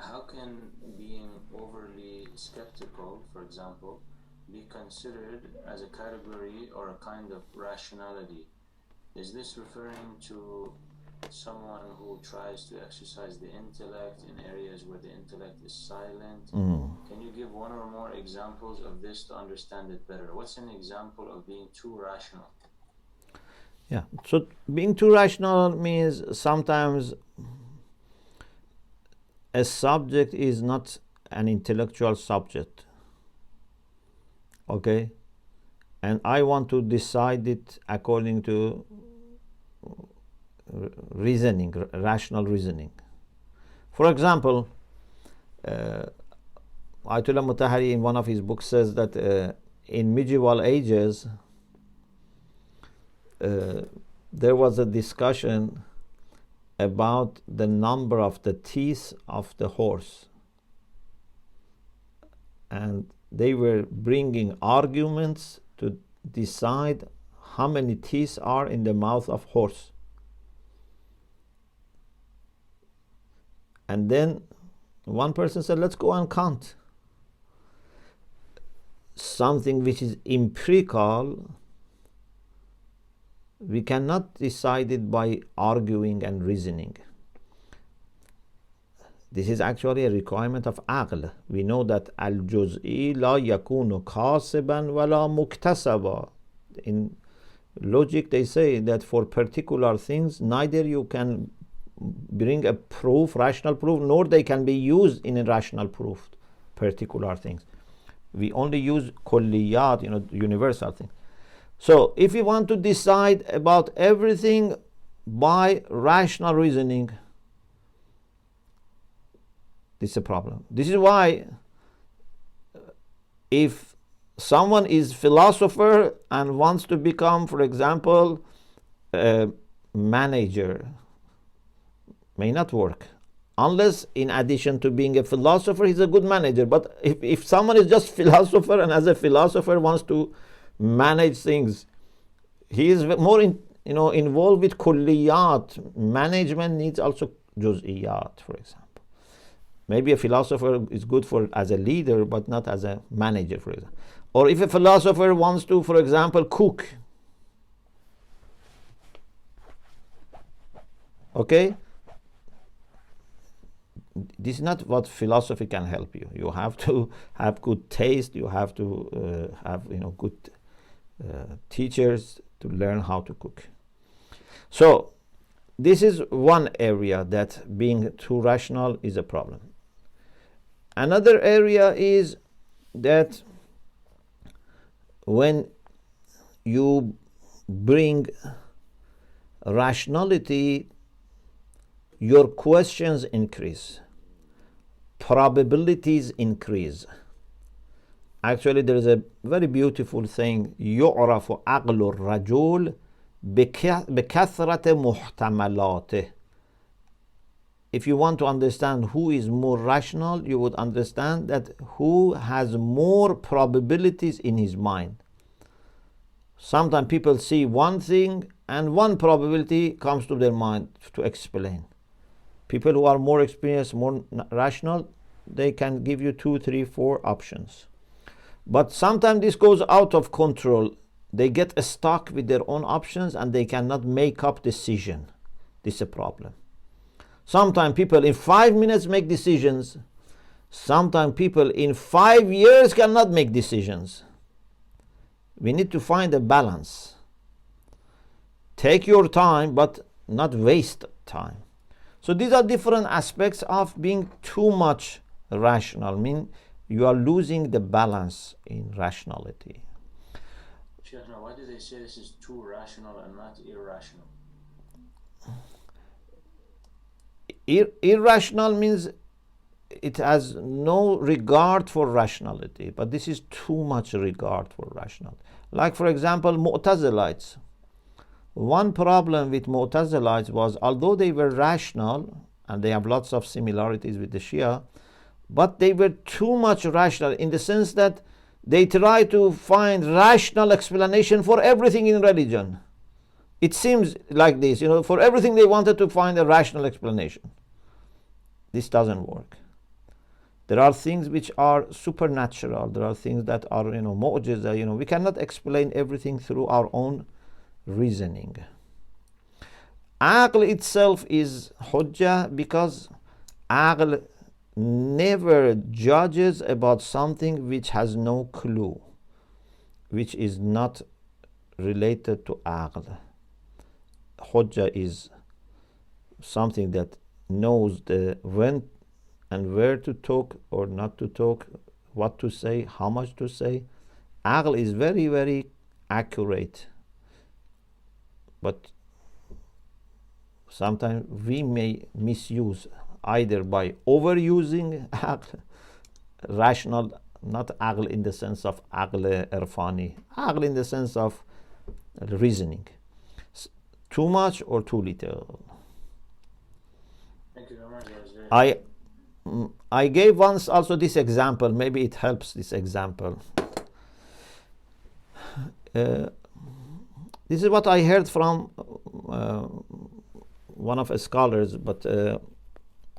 how can being overly skeptical, for example, be considered as a category or a kind of rationality? Is this referring to someone who tries to exercise the intellect in areas where the intellect is silent? Can you give one or more examples of this to understand it better? What's an example of being too rational? Yeah, so being too rational means sometimes a subject is not an intellectual subject, okay, and I want to decide it according to reasoning, rational reasoning. For example, Ayatollah Mutahari in one of his books says that in medieval ages there was a discussion about the number of the teeth of the horse, and they were bringing arguments to decide how many teeth are in the mouth of horse. And then one person said, let's go and count. Something which is empirical, we cannot decide it by arguing and reasoning. This is actually a requirement of aql. We know that al-juz'i la yakunu kasiban wala muktasaba. In logic they say that for particular things neither you can bring a proof, rational proof, nor they can be used in a rational proof, particular things. We only use kulliyat, universal things. So if we want to decide about everything by rational reasoning, this is a problem. This is why if someone is philosopher and wants to become, for example, a manager, may not work unless in addition to being a philosopher he's a good manager. But if someone is just philosopher and as a philosopher wants to manage things, he is more involved with kulliyat. Management needs also juz'iyat, for example. Maybe a philosopher is good for as a leader but not as a manager, for example. Or if a philosopher wants to, for example, cook, okay, this is not what philosophy can help you. You have to have good taste. You have to have good teachers to learn how to cook. So this is one area that being too rational is a problem. Another area is that when you bring rationality, your questions increase, probabilities increase. Actually, there is a very beautiful thing, يعرف عقل الرجل بكثرة محتملاته. If you want to understand who is more rational, you would understand that who has more probabilities in his mind. Sometimes people see one thing and one probability comes to their mind to explain. People who are more experienced, more rational, they can give you 2, 3, 4 options. But sometimes this goes out of control. They get stuck with their own options and they cannot make up decision. This is a problem. Sometimes people in 5 minutes make decisions. Sometimes people in 5 years cannot make decisions. We need to find a balance. Take your time, but not waste time. So these are different aspects of being too much rational. I mean, you are losing the balance in rationality. Sheikh, now why do they say this is too rational and not irrational? Irrational means it has no regard for rationality, but this is too much regard for rationality. Like, for example, Mu'tazilites. One problem with Mu'tazilites was, although they were rational, and they have lots of similarities with the Shia, but they were too much rational in the sense that they try to find rational explanation for everything in religion. It seems like this, for everything they wanted to find a rational explanation. This doesn't work. There are things which are supernatural. There are things that are, mu'jiza. We cannot explain everything through our own reasoning. Aql itself is hujjah because aql never judges about something which has no clue, which is not related to aql. Hujjah is something that knows the when and where to talk or not to talk, what to say, how much to say. Aql is very, very accurate. But sometimes we may misuse either by overusing aql, rational, not aql in the sense of aql irfani, aql in the sense of reasoning. Too much or too little. Thank you very much. I gave once also this example, maybe it helps, this example. This is what I heard from one of the scholars, but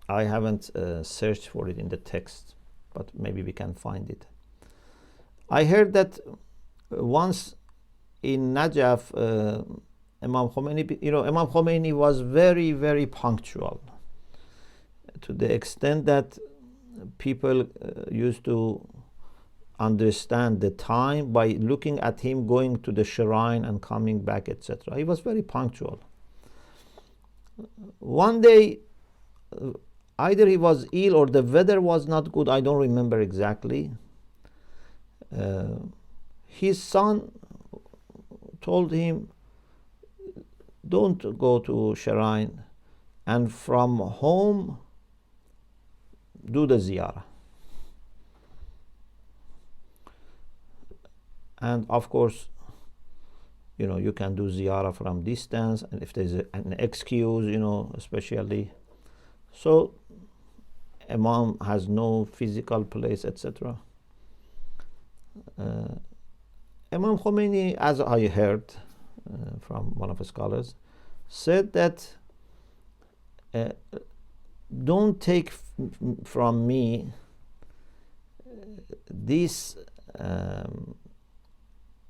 I haven't searched for it in the text, but maybe we can find it. I heard that once in Najaf, Imam Khomeini, Imam Khomeini was very, very punctual, to the extent that people used to understand the time by looking at him going to the shrine and coming back, etc. He was very punctual. One day, either he was ill or the weather was not good, I don't remember exactly. His son told him, don't go to shrine, and from home do the ziyarah. And of course, you can do ziyarah from distance, and if there's an excuse, especially. So Imam has no physical place, etc. Imam Khomeini, as I heard from one of the scholars, said that don't take from me this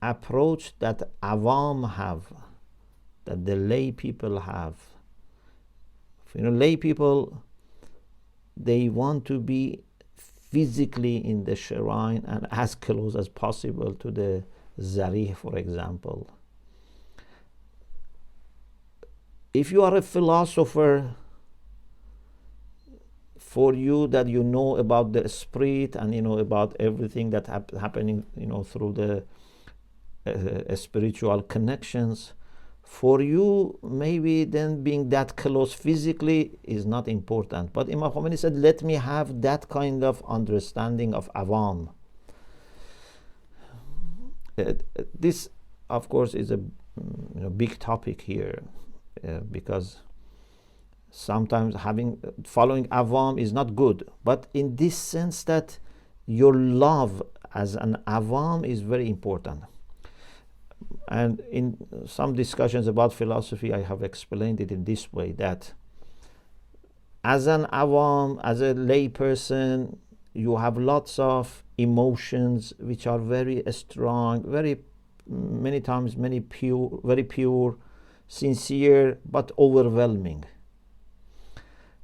approach that awam have, that the lay people have. Lay people, they want to be physically in the shrine and as close as possible to the zarih, for example. If you are a philosopher, for you that you know about the spirit and about everything that happening through the spiritual connections, for you maybe then being that close physically is not important. But Imam Khomeini said, let me have that kind of understanding of awam. This of course is a big topic here, because sometimes following awam is not good, but in this sense that your love as an awam is very important. And in some discussions about philosophy, I have explained it in this way, that as an awam, as a lay person, you have lots of emotions which are very strong, many times very pure, sincere, but overwhelming.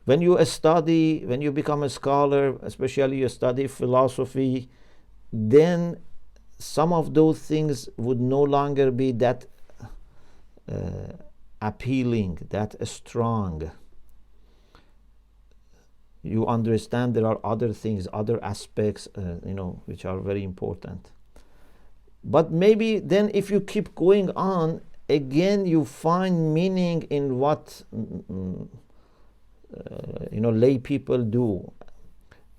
When you study, when you become a scholar, especially you study philosophy, then some of those things would no longer be that appealing, that strong. You understand there are other things, other aspects, which are very important. But maybe then if you keep going on, again you find meaning in what lay people do.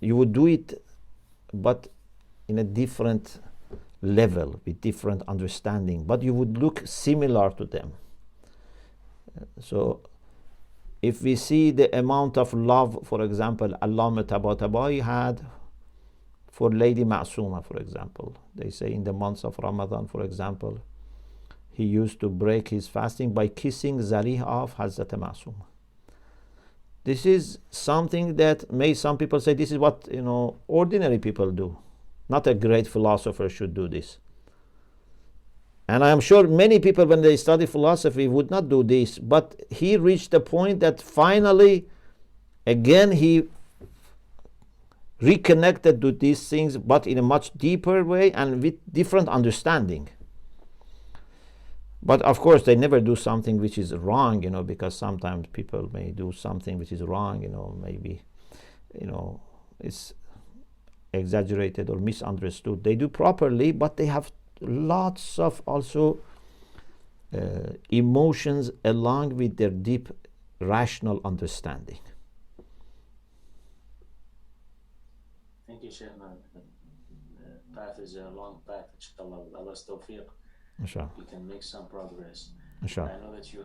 You would do it, but in a different level, with different understanding, but you would look similar to them. So if we see the amount of love, for example, Allama Tabatabai had for Lady Ma'suma, for example, they say in the months of Ramadan, for example, he used to break his fasting by kissing Zarih of Hazrat Ma'suma. This is something that may some people say this is what ordinary people do. Not a great philosopher should do this. And I am sure many people, when they study philosophy, would not do this. But he reached a point that finally, again, he reconnected to these things, but in a much deeper way and with different understanding. But of course, they never do something which is wrong, because sometimes people may do something which is wrong, maybe, it's exaggerated or misunderstood. They do properly, but they have lots of also emotions along with their deep rational understanding. Thank you, Sheikh. The path is a long path, inshallah. With Allah's tawfiq, Inshallah. we can make some progress. Inshallah. I know that you